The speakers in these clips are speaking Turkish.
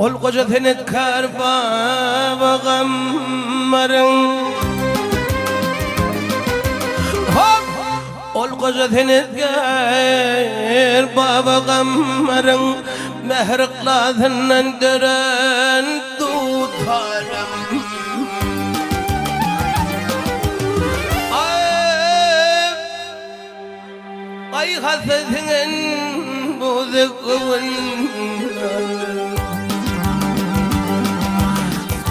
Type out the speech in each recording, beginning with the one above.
Ol koca senetkar baba gammarın Hop! Ol koca senetkar baba gammarın Mehrikladından dören tutarım Ay hasretinin bozukluğundan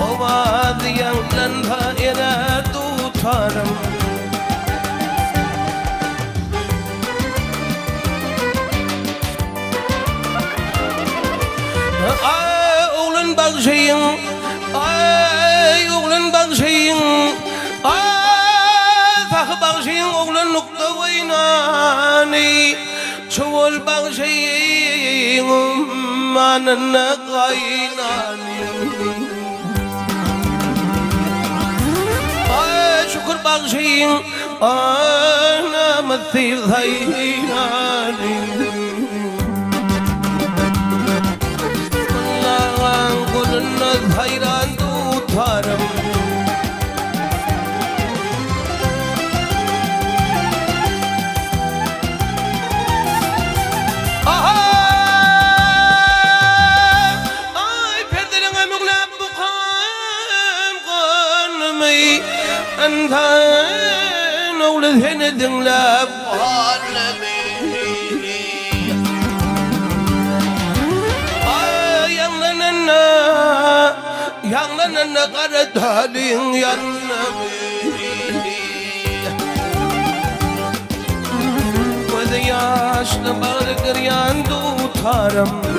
Ovadiyandan daire tutarım Ay oğlun bağışayın Ay oğlun bağışayın Ay sakı bağışayın oğlun nokta oynani Çoğul bağışayın manına kaynani شكر بغشين أنا مثيل ذيناني الله أنقل النذيران دوتارم أي بردلنا مغلب بقام قنمي أنت نولد هندن لبعالمي يغلننا قرد هالين ينمي وذي ياشل بغرقر ياندو تارم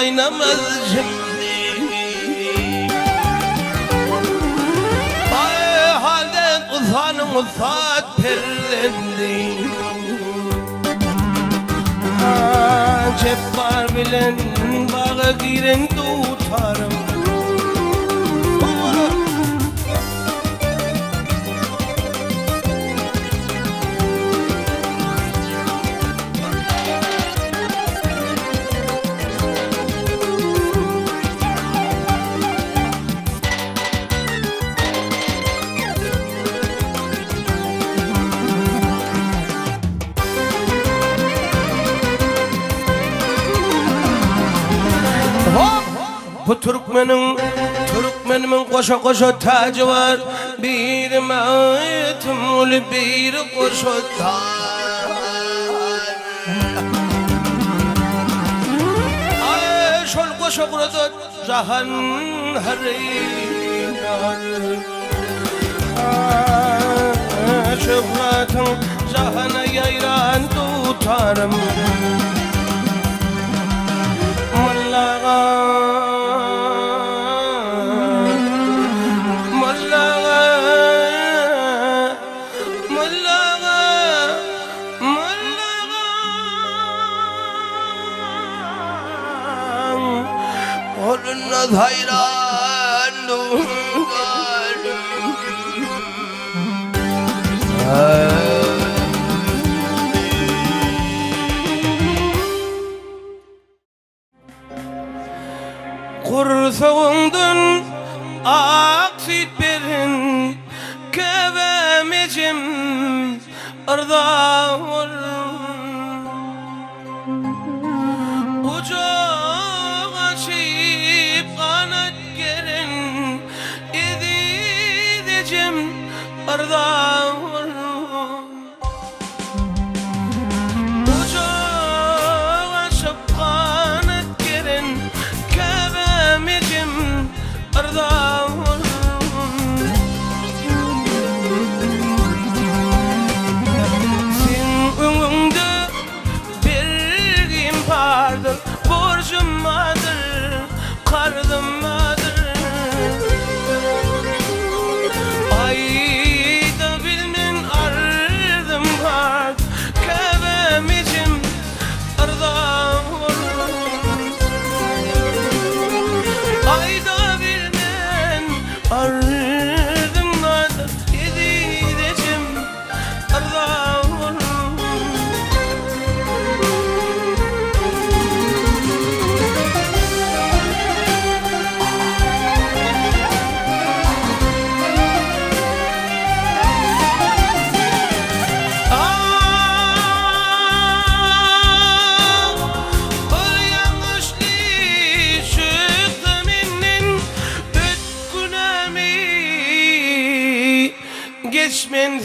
Baynamaz şimdi Ay halde uzanım uzat perlendi Cebbar bilen bağı giren tutarım Bu Türkmenimin koşa koşa tacı var Bir mağıtım bir koşa tacı Ay şol koşa kurada cahan harinar Şöhratın cahana yayran tutarım Mullağa Olunmaz hayranım Kursağından ak süt berin kevemecim arda ucuk açıp kanat gerin ididecim arda borcummadır, kardımmadır. Ayda bilmin ardım var, kevemicim arda ayda bilmin ardım var, yedidecim arda geçmen